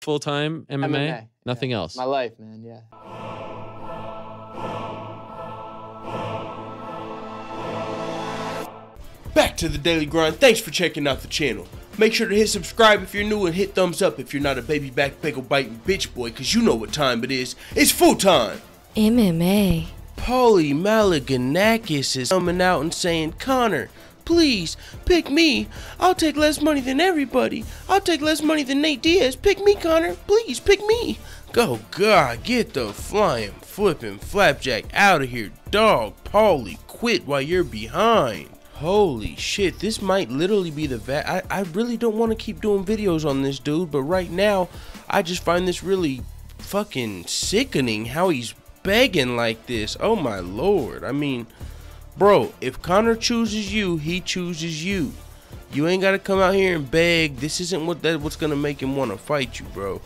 full-time MMA? MMA. Nothing Yeah. else? My life, man, yeah. Back to the daily grind. Thanks for checking out the channel. Make sure to hit subscribe if you're new and hit thumbs up if you're not a baby back bagel biting bitch boy, cause you know what time it is. It's full time. MMA. Paulie Malignaggi is coming out and saying, Conor, please pick me. I'll take less money than everybody. I'll take less money than Nate Diaz. Pick me, Conor. Please pick me. Go, God, get the flying, flipping flapjack out of here, dog. Paulie, quit while you're behind. Holy shit, this might literally be the I really don't want to keep doing videos on this dude, but right now, I just find this really fucking sickening how he's begging like this. Oh my lord. I mean, bro, if Conor chooses you, he chooses you. You ain't gotta come out here and beg. This isn't what's gonna make him want to fight you, bro.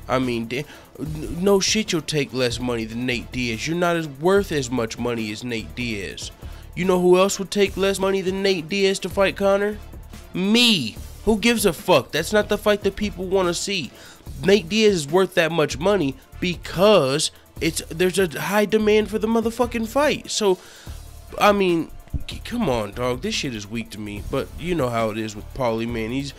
I mean, no shit, you'll take less money than Nate Diaz. You're not as worth as much money as Nate Diaz. You know who else would take less money than Nate Diaz to fight Conor? Me. Who gives a fuck? That's not the fight that people want to see. Nate Diaz is worth that much money because there's a high demand for the motherfucking fight. So, I mean, come on, dog. This shit is weak to me. But you know how it is with Paulie, man. He's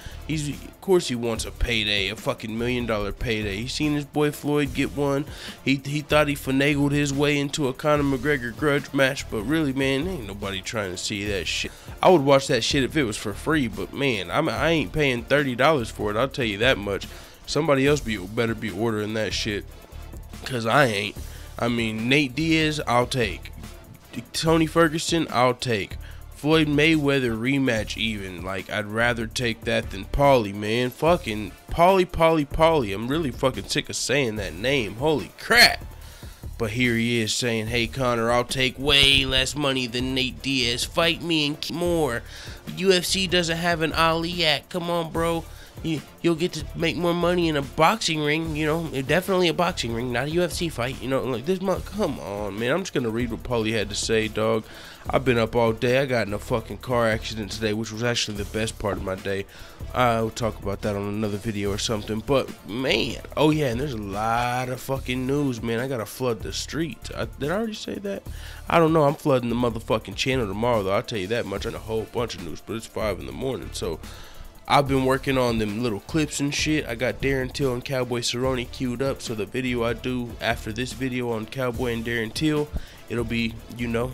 of course he wants a payday, a fucking $1 million payday. He seen his boy Floyd get one. He thought he finagled his way into a Conor McGregor grudge match, but really, man, ain't nobody trying to see that shit. I would watch that shit if it was for free, but man, I ain't paying $30 for it. I'll tell you that much. Somebody else better be ordering that shit, cause I ain't. I mean, Nate Diaz, I'll take. Tony Ferguson, I'll take. Floyd Mayweather rematch even. Like, I'd rather take that than Paulie, man. Fucking Paulie. I'm really fucking sick of saying that name. Holy crap. But here he is saying, hey, Conor, I'll take way less money than Nate Diaz. Fight me and keep more. UFC doesn't have an Ali Act. Come on, bro. You'll get to make more money in a boxing ring, you know, definitely a boxing ring, not a UFC fight, you know, like this month. Come on, man. I'm just gonna read what Paulie had to say, dog. I've been up all day. I got in a fucking car accident today, which was actually the best part of my day. I'll talk about that on another video or something, but man, oh yeah, and there's a lot of fucking news, man. I gotta flood the streets. Did I already say that? I don't know. I'm flooding the motherfucking channel tomorrow, though. I'll tell you that much. I got a whole bunch of news, but it's 5 in the morning, so I've been working on them little clips and shit. I got Darren Till and Cowboy Cerrone queued up, so the video I do after this video on Cowboy and Darren Till, it'll be, you know,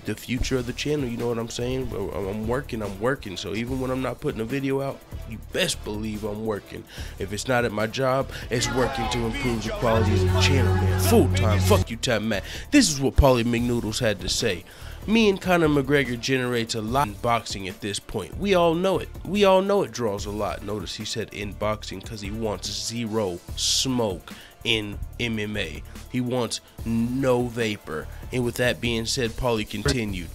the future of the channel, you know what I'm saying? I'm working, so even when I'm not putting a video out, you best believe I'm working. If it's not at my job, it's working to improve the quality of the channel, man. Full time, fuck you, Time Matt. This is what Paulie McNoodles had to say. Me and Conor McGregor generates a lot in boxing at this point. We all know it. We all know it draws a lot. Notice he said in boxing because he wants zero smoke in MMA. He wants no vapor. And with that being said, Paulie continued.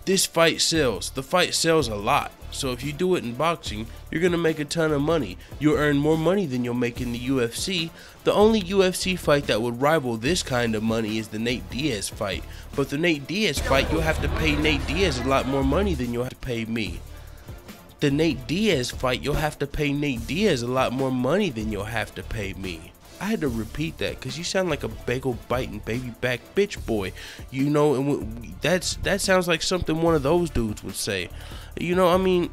This fight sells. The fight sells a lot. So if you do it in boxing, you're going to make a ton of money. You'll earn more money than you'll make in the UFC. The only UFC fight that would rival this kind of money is the Nate Diaz fight. But the Nate Diaz fight, you'll have to pay Nate Diaz a lot more money than you'll have to pay me. The Nate Diaz fight, you'll have to pay Nate Diaz a lot more money than you'll have to pay me. I had to repeat that because you sound like a bagel biting baby back bitch boy, you know, and that sounds like something one of those dudes would say, you know. I mean,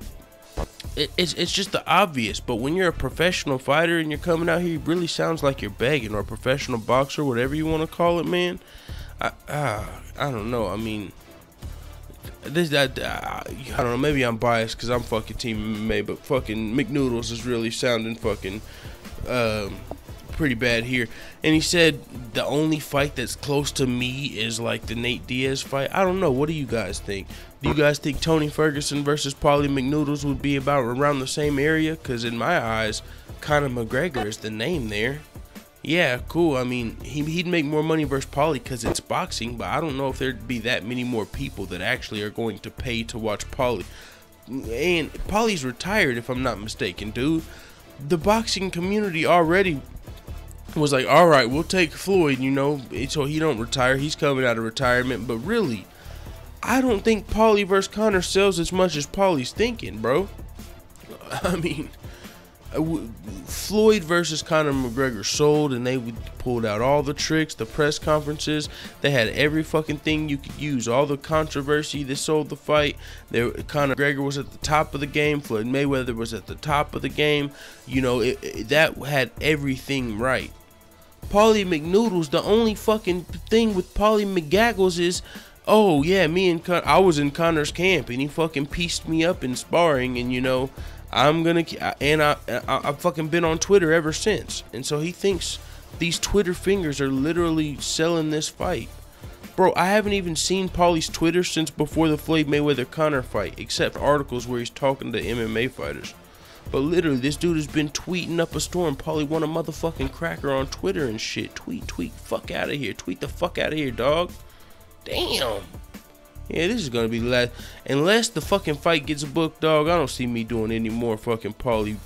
it's just the obvious, but when you're a professional fighter and you're coming out here, it really sounds like you're begging, or a professional boxer, whatever you want to call it, man. I don't know. I mean, I don't know. Maybe I'm biased because I'm fucking Team MMA, but fucking McNoodles is really sounding fucking pretty bad here. And he said the only fight that's close to me is like the Nate Diaz fight. I don't know. What do you guys think? Do you guys think Tony Ferguson versus Paulie McNoodles would be about around the same area? Because in my eyes, Conor McGregor is the name there. Yeah, cool. I mean, he'd make more money versus Paulie because it's boxing, but I don't know if there'd be that many more people that actually are going to pay to watch Paulie. And Paulie's retired, if I'm not mistaken, dude. The boxing community already was like, all right, we'll take Floyd, you know, so he don't retire. He's coming out of retirement. But really, I don't think Paulie versus Conor sells as much as Paulie's thinking, bro. I mean, Floyd versus Conor McGregor sold, and they pulled out all the tricks, the press conferences. They had every fucking thing you could use, all the controversy. They sold the fight. Conor McGregor was at the top of the game. Floyd Mayweather was at the top of the game. You know, that had everything right. Paulie McNoodles, the only fucking thing with Paulie McGaggles is, oh yeah, I was in Conor's camp and he fucking pieced me up in sparring, and you know, I've fucking been on Twitter ever since. And so he thinks these Twitter fingers are literally selling this fight. Bro, I haven't even seen Paulie's Twitter since before the Floyd Mayweather Conor fight, except articles where he's talking to MMA fighters. But literally, this dude has been tweeting up a storm. Paulie want a motherfucking cracker on Twitter and shit. Tweet, fuck out of here. Tweet the fuck out of here, dog. Damn. Yeah, this is gonna be the last. Unless the fucking fight gets booked, dog, I don't see me doing any more fucking Paulie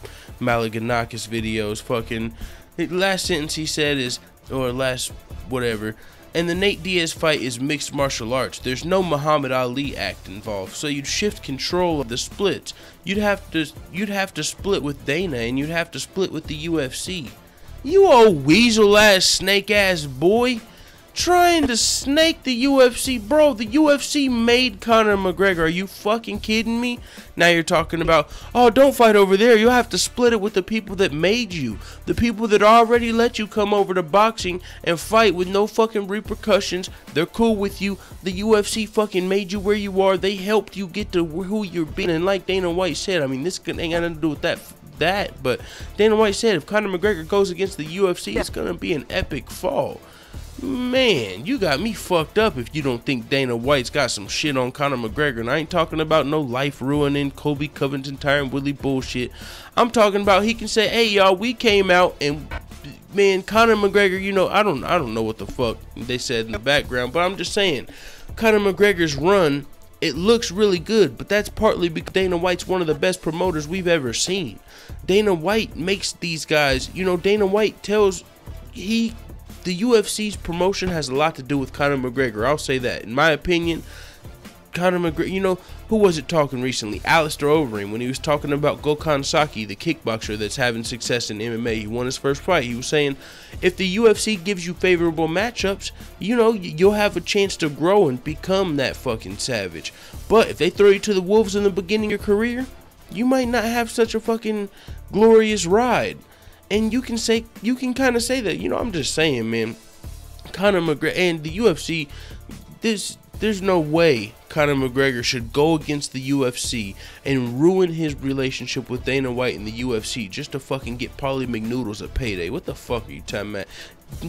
Malignaggi videos. Fucking, the last sentence he said is, or last whatever, and the Nate Diaz fight is mixed martial arts. There's no Muhammad Ali act involved, so you'd shift control of the splits. You'd have to split with Dana, and you'd have to split with the UFC. You old weasel ass snake ass boy, trying to snake the UFC, bro. The UFC made Conor McGregor. Are you fucking kidding me? Now you're talking about, oh, don't fight over there. You'll have to split it with the people that made you, the people that already let you come over to boxing and fight with no fucking repercussions. They're cool with you. The UFC fucking made you where you are. They helped you get to who you're being. And like Dana White said, I mean, this ain't got nothing to do with that, but Dana White said if Conor McGregor goes against the UFC, it's gonna be an epic fall. Man, you got me fucked up if you don't think Dana White's got some shit on Conor McGregor. And I ain't talking about no life ruining Kobe Covington, Tyron Woodley bullshit. I'm talking about he can say, hey y'all, we came out and, man, Conor McGregor, you know, I don't know what the fuck they said in the background, but I'm just saying, Conor McGregor's run, it looks really good, but that's partly because Dana White's one of the best promoters we've ever seen. Dana White makes these guys, you know, Dana White tells, the UFC's promotion has a lot to do with Conor McGregor. I'll say that. In my opinion, Conor McGregor, you know, who was it talking recently? Alistair Overeem, when he was talking about Gokhan Saki, the kickboxer that's having success in MMA. He won his first fight. He was saying, if the UFC gives you favorable matchups, you know, you'll have a chance to grow and become that fucking savage. But if they throw you to the wolves in the beginning of your career, you might not have such a fucking glorious ride. And you can kind of say that, you know, I'm just saying, man, Conor McGregor and the UFC, there's no way Conor McGregor should go against the UFC and ruin his relationship with Dana White and the UFC just to fucking get Paulie McNoodles a payday. What the fuck are you talking about?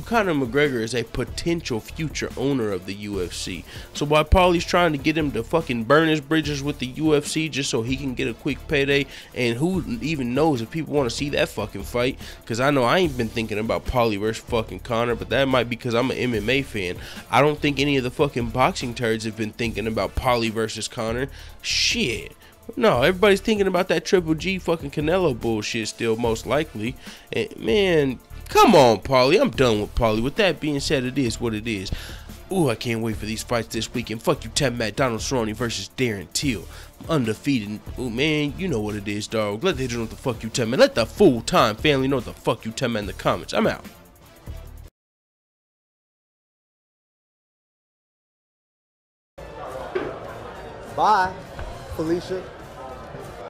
Conor McGregor is a potential future owner of the UFC. So while Paulie's trying to get him to fucking burn his bridges with the UFC just so he can get a quick payday, and who even knows if people want to see that fucking fight, because I know I ain't been thinking about Paulie versus fucking Conor, but that might be because I'm an MMA fan. I don't think any of the fucking boxing turds have been thinking about Paulie versus Conor. Shit. No, everybody's thinking about that Triple G fucking Canelo bullshit still, most likely. And man, come on, Paulie. I'm done with Paulie. With that being said, it is what it is. Ooh, I can't wait for these fights this weekend. Fuck you, Matt Donald Cerrone versus Darren Till. Undefeated. Ooh, man, you know what it is, dog. Let the know what the fuck you Matt. Let the full-time family know what the fuck you Matt in the comments. I'm out. Bye, Felicia.